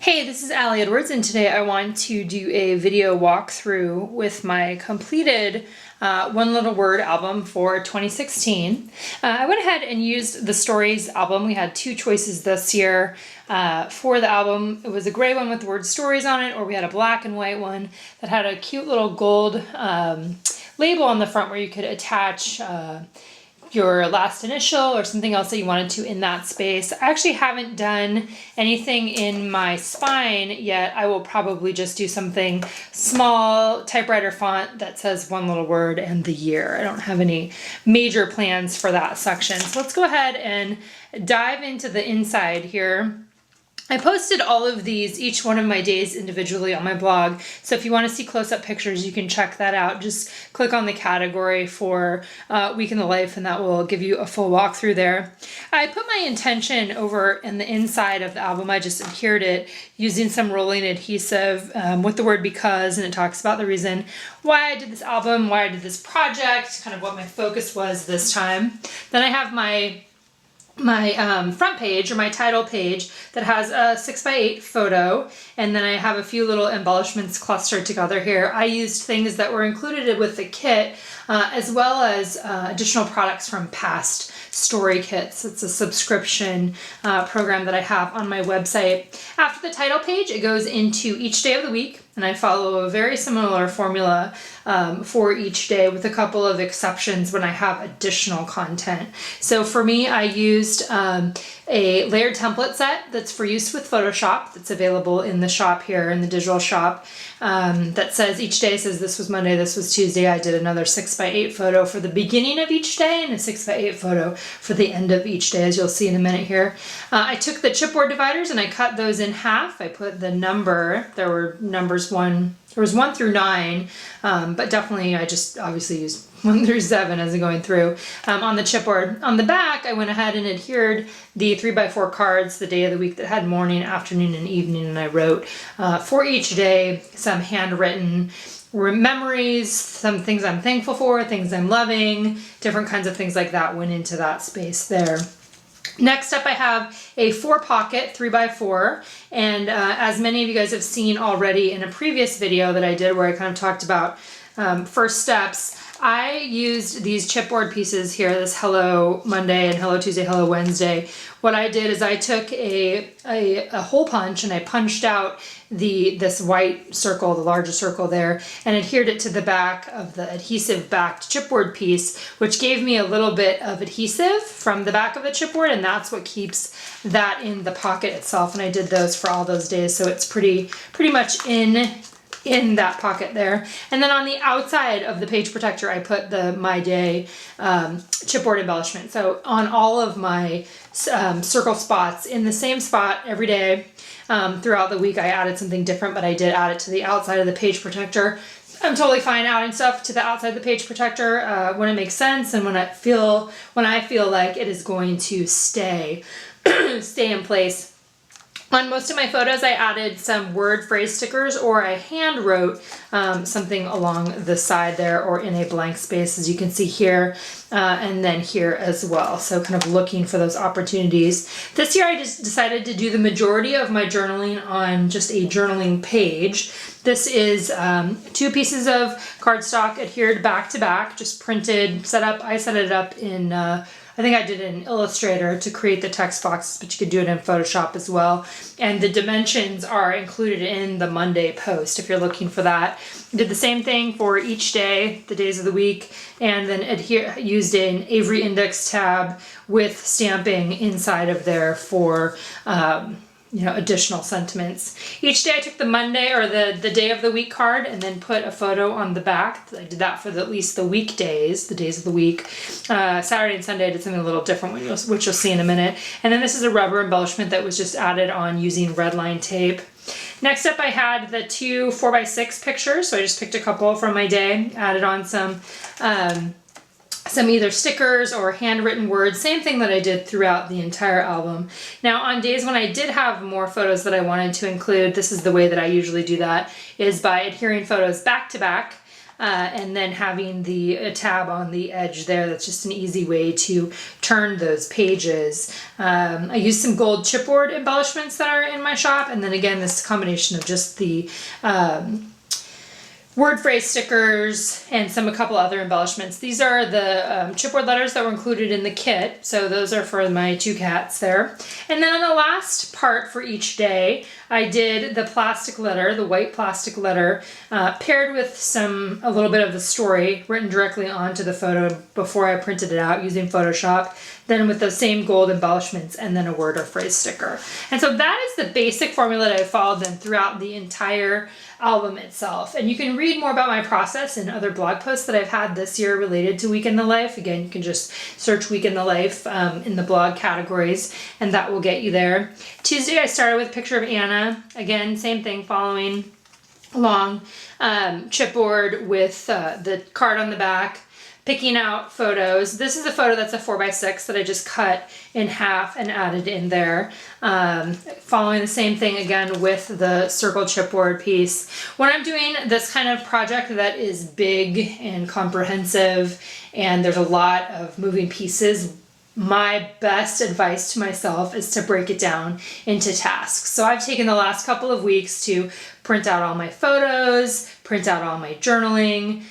Hey, this is Allie Edwards, and today I want to do a video walkthrough with my completed One Little Word album for 2016. I went ahead and used the Stories album. We had two choices this year for the album. It was a gray one with the word Stories on it, or we had a black and white one that had a cute little gold label on the front where you could attach your last initial or something else that you wanted to in that space. I actually haven't done anything in my spine yet. I will probably just do something small, typewriter font that says One Little Word and the year. I don't have any major plans for that section. So let's go ahead and dive into the inside here. I posted all of these, each one of my days individually on my blog. So if you want to see close-up pictures, you can check that out. Just click on the category for Week in the Life and that will give you a full walkthrough there. I put my intention over in the inside of the album. I just adhered it using some rolling adhesive with the word because, and it talks about the reason why I did this album, why I did this project, kind of what my focus was this time. Then I have my front page or my title page that has a 6x8 photo, and then I have a few little embellishments clustered together here. I used things that were included with the kit as well as additional products from past story kits. It's a subscription program that I have on my website. After the title page, it goes into each day of the week, and I follow a very similar formula for each day with a couple of exceptions when I have additional content. So for me, I used a layered template set that's for use with Photoshop that's available in the shop here, in the digital shop, that says each day says this was Monday, this was Tuesday. I did another 6x8 photo for the beginning of each day and a 6x8 photo for the end of each day, as you'll see in a minute here. I took the chipboard dividers and I cut those in half. I put the number, there were numbers there was 1 through 9, but definitely I just obviously used 1 through 7 as I'm going through on the chipboard. On the back, I went ahead and adhered the 3x4 cards, the day of the week that had morning, afternoon, and evening, and I wrote for each day some handwritten memories, some things I'm thankful for, things I'm loving, different kinds of things like that went into that space there. Next up, I have a 4-pocket 3x4, and as many of you guys have seen already in a previous video that I did where I kind of talked about first steps, I used these chipboard pieces here, this Hello Monday and Hello Tuesday, Hello Wednesday. What I did is I took a hole punch and I punched out this white circle, the larger circle there, and adhered it to the back of the adhesive backed chipboard piece, which gave me a little bit of adhesive from the back of the chipboard, and that's what keeps that in the pocket itself. And I did those for all those days, so it's pretty much in that pocket there. And then on the outside of the page protector, I put the My Day chipboard embellishment. So on all of my circle spots, in the same spot every day throughout the week, I added something different, but I did add it to the outside of the page protector. I'm totally fine adding stuff to the outside of the page protector when it makes sense and when I feel like it is going to stay in place. On most of my photos, I added some word phrase stickers, or I hand wrote something along the side there or in a blank space, as you can see here, and then here as well. So kind of looking for those opportunities. This year, I just decided to do the majority of my journaling on just a journaling page. This is 2 pieces of cardstock adhered back to back, just printed, set up. I set it up in I think I did it in Illustrator to create the text boxes, but you could do it in Photoshop as well. And the dimensions are included in the Monday post if you're looking for that. I did the same thing for each day, the days of the week, and then used an Avery Index tab with stamping inside of there for additional sentiments. Each day I took the Monday or the day of the week card and then put a photo on the back. I did that for at least the weekdays, the days of the week. Saturday and Sunday I did something a little different, which you'll see in a minute. And then this is a rubber embellishment that was just added on using red line tape. Next up, I had the 2 4x6 pictures. So I just picked a couple from my day, added on some either stickers or handwritten words, same thing that I did throughout the entire album. Now on days when I did have more photos that I wanted to include, this is the way that I usually do that, is by adhering photos back to back and then having a tab on the edge there. That's just an easy way to turn those pages. I use some gold chipboard embellishments that are in my shop, and then again this combination of just the word phrase stickers and a couple other embellishments. These are the chipboard letters that were included in the kit. So those are for my 2 cats there. And then on the last part for each day, I did the plastic letter, the white plastic letter, paired with a little bit of the story written directly onto the photo before I printed it out using Photoshop, then with the same gold embellishments, and then a word or phrase sticker. And so that is the basic formula that I followed then throughout the entire album itself. And you can read more about my process in other blog posts that I've had this year related to Week in the Life. Again, you can just search Week in the Life in the blog categories, and that will get you there. Tuesday, I started with a picture of Anna. Again, same thing, following along chipboard with the card on the back, picking out photos. This is a photo that's a 4x6 that I just cut in half and added in there. Following the same thing again with the circle chipboard piece. When I'm doing this kind of project that is big and comprehensive and there's a lot of moving pieces, my best advice to myself is to break it down into tasks. So I've taken the last couple of weeks to print out all my photos, print out all my journaling,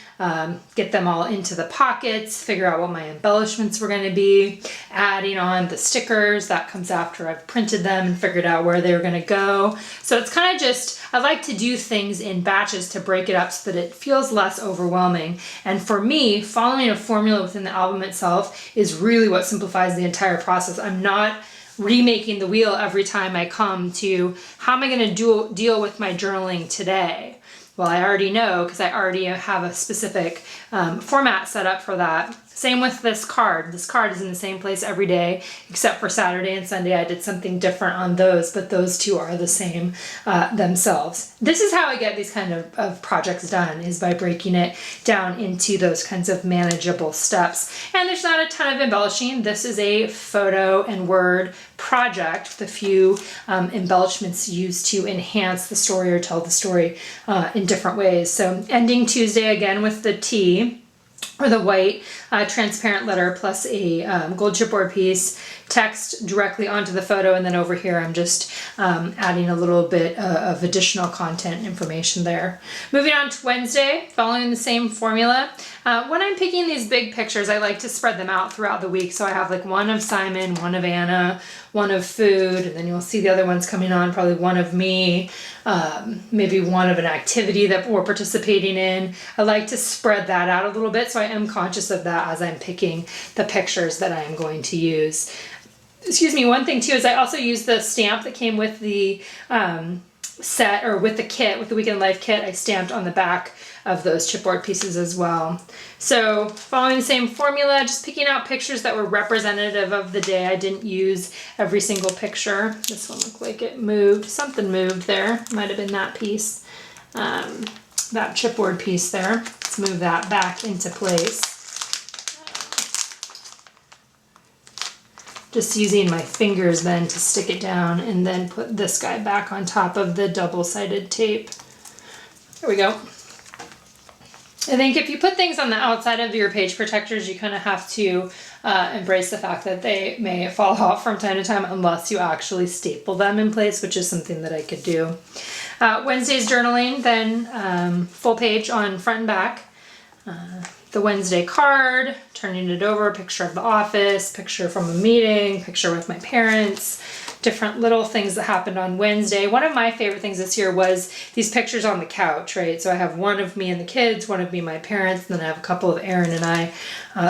get them all into the pockets, figure out what my embellishments were going to be, adding on the stickers. That comes after I've printed them and figured out where they were going to go. So it's kind of just, I like to do things in batches to break it up so that it feels less overwhelming. And for me, following a formula within the album itself is really what simplifies the entire process. I'm not remaking the wheel every time I come to how am I going to deal with my journaling today. Well, I already know because I already have a specific format set up for that. Same with this card. This card is in the same place every day, except for Saturday and Sunday. I did something different on those, but those two are the same themselves. This is how I get these kind of projects done, is by breaking it down into those kinds of manageable steps. And there's not a ton of embellishing. This is a photo and word project with a few embellishments used to enhance the story or tell the story in different ways. So ending Tuesday again with the T, or the white transparent letter plus a gold chipboard piece, text directly onto the photo, and then over here I'm just adding a little bit of additional content information there. Moving on to Wednesday, following the same formula. When I'm picking these big pictures, I like to spread them out throughout the week. So I have like one of Simon, one of Anna, one of food, and then you'll see the other ones coming on, probably one of me, maybe one of an activity that we're participating in. I like to spread that out a little bit, so I am conscious of that as I'm picking the pictures that I am going to use. Excuse me, one thing too is I also use the stamp that came with the set, or with the kit, with the Week in Life kit. I stamped on the back of those chipboard pieces as well. So following the same formula, just picking out pictures that were representative of the day. I didn't use every single picture. This one looked like it moved. Something moved there. Might have been that piece, that chipboard piece there. Let's move that back into place. Just using my fingers then to stick it down, and then put this guy back on top of the double-sided tape. There we go. I think if you put things on the outside of your page protectors, you kind of have to embrace the fact that they may fall off from time to time unless you actually staple them in place, which is something that I could do. Wednesday's journaling, then full page on front and back. The Wednesday card, turning it over, picture of the office, picture from a meeting, picture with my parents, different little things that happened on Wednesday. One of my favorite things this year was these pictures on the couch, right? So I have one of me and the kids, one of me and my parents, and then I have a couple of Aaron and I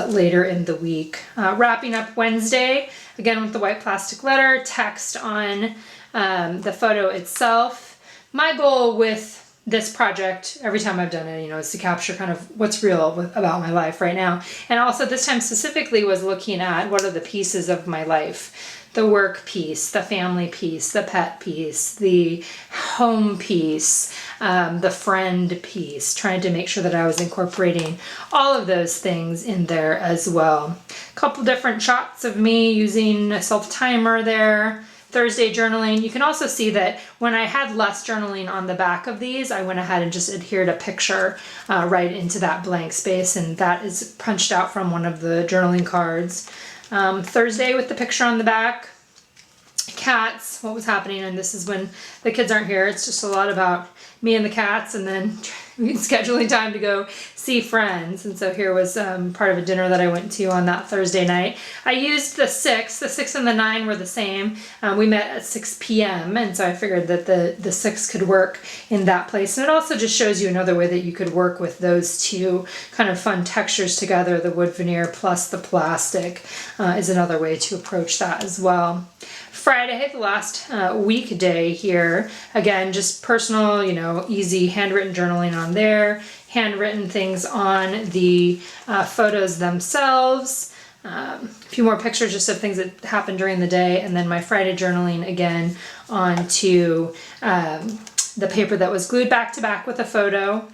later in the week. Wrapping up Wednesday, again with the white plastic letter, text on the photo itself. My goal with this project, every time I've done it, is to capture kind of what's real about my life right now. And also this time specifically was looking at what are the pieces of my life. The work piece, the family piece, the pet piece, the home piece, the friend piece, trying to make sure that I was incorporating all of those things in there as well. A couple different shots of me using a self-timer there, Thursday journaling. You can also see that when I had less journaling on the back of these, I went ahead and just adhered a picture right into that blank space, and that is punched out from one of the journaling cards. Thursday with the picture on the back. Cats, what was happening, and this is when the kids aren't here. It's just a lot about me and the cats, and then scheduling time to go see friends. And so here was part of a dinner that I went to on that Thursday night. I used the 6 and the 9 were the same. We met at 6 p.m. and so I figured that the 6 could work in that place. And it also just shows you another way that you could work with those two kind of fun textures together. The wood veneer plus the plastic is another way to approach that as well. Friday, the last weekday here, again, just personal, you know, easy handwritten journaling on there, handwritten things on the photos themselves, a few more pictures just of things that happened during the day, and then my Friday journaling again onto the paper that was glued back to back with a photo.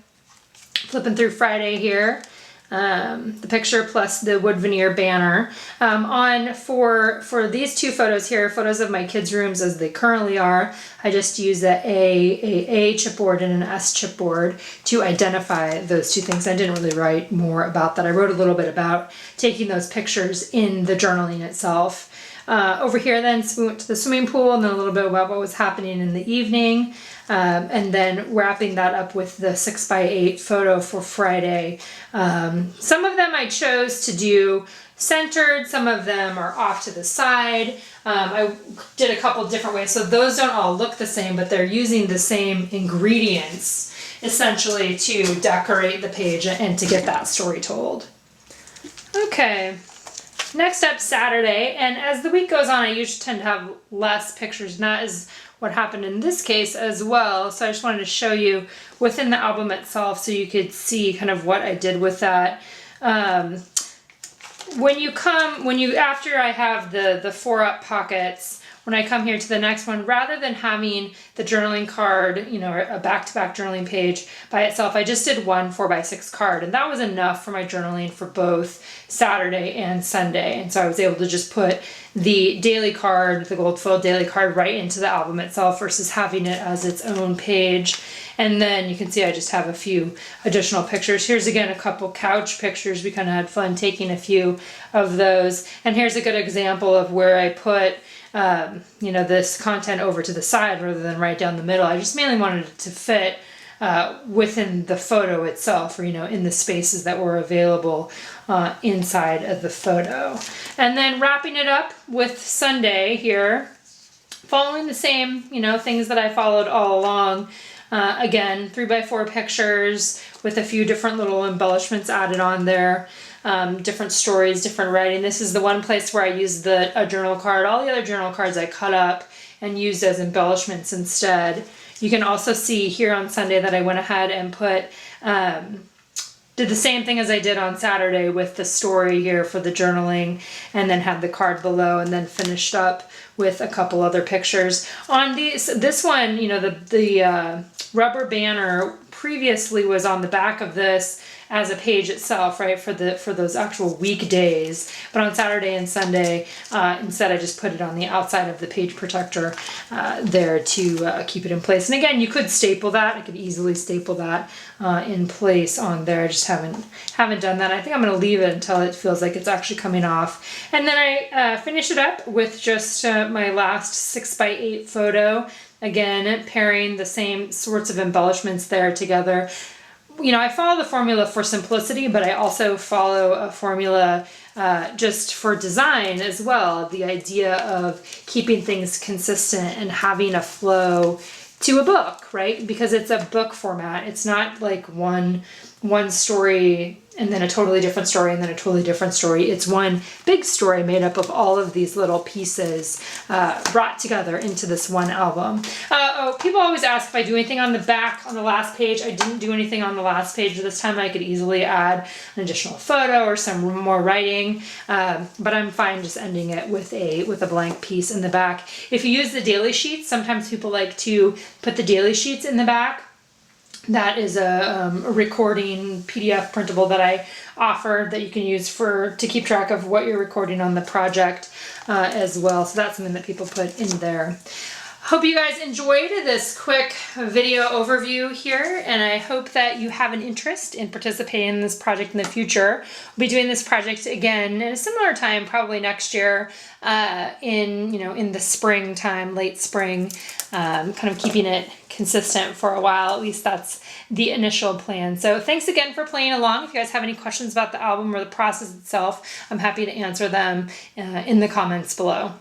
Flipping through Friday here. The picture plus the wood veneer banner. For these two photos here, photos of my kids' rooms as they currently are, I just use a chipboard and an S chipboard to identify those two things. I didn't really write more about that. I wrote a little bit about taking those pictures in the journaling itself. Over here then, we went to the swimming pool, and then a little bit about what was happening in the evening. And then wrapping that up with the 6x8 photo for Friday. Some of them I chose to do centered, some of them are off to the side. I did a couple different ways, so those don't all look the same, but they're using the same ingredients essentially to decorate the page and to get that story told. Okay. Next up, Saturday, and as the week goes on, I usually tend to have less pictures, and that is what happened in this case as well. So I just wanted to show you within the album itself so you could see kind of what I did with that. After I have the 4-up pockets, when I come here to the next one, rather than having the journaling card, you know, a back-to-back journaling page by itself, I just did one 4x6 card, and that was enough for my journaling for both Saturday and Sunday. And so I was able to just put the daily card, the gold foil daily card, right into the album itself versus having it as its own page. And then you can see I just have a few additional pictures. Here's again a couple couch pictures. We kind of had fun taking a few of those. And here's a good example of where I put you know, this content over to the side rather than right down the middle. I just mainly wanted it to fit within the photo itself, or, you know, in the spaces that were available inside of the photo. And then wrapping it up with Sunday here, following the same, you know, things that I followed all along. Again, 3x4 pictures with a few different little embellishments added on there. Different stories, different writing. This is the one place where I used a journal card. All the other journal cards I cut up and used as embellishments instead. You can also see here on Sunday that I went ahead and put, did the same thing as I did on Saturday with the story here for the journaling, and then had the card below, and then finished up with a couple other pictures. On this one, you know, the rubber banner previously was on the back of this as a page itself, right, for those actual weekdays. But on Saturday and Sunday, instead I just put it on the outside of the page protector there to keep it in place. And again, you could staple that. I could easily staple that in place on there. I just haven't done that. I think I'm going to leave it until it feels like it's actually coming off. And then I finish it up with just my last 6x8 photo. Again, pairing the same sorts of embellishments there together. You know, I follow the formula for simplicity, but I also follow a formula just for design as well. The idea of keeping things consistent and having a flow to a book, right? Because it's a book format. It's not like one story and then a totally different story and then a totally different story. It's one big story made up of all of these little pieces brought together into this one album. People always ask if I do anything on the back, on the last page. I didn't do anything on the last page this time. I could easily add an additional photo or some more writing, but I'm fine just ending it with a blank piece in the back. If you use the daily sheets, sometimes people like to put the daily sheets in the back. That is a recording PDF printable that I offer that you can use to keep track of what you're recording on the project as well. So that's something that people put in there. Hope you guys enjoyed this quick video overview here, and I hope that you have an interest in participating in this project in the future. We'll be doing this project again at a similar time, probably next year, in the springtime, late spring, kind of keeping it consistent for a while. At least that's the initial plan. So thanks again for playing along. If you guys have any questions about the album or the process itself, I'm happy to answer them in the comments below.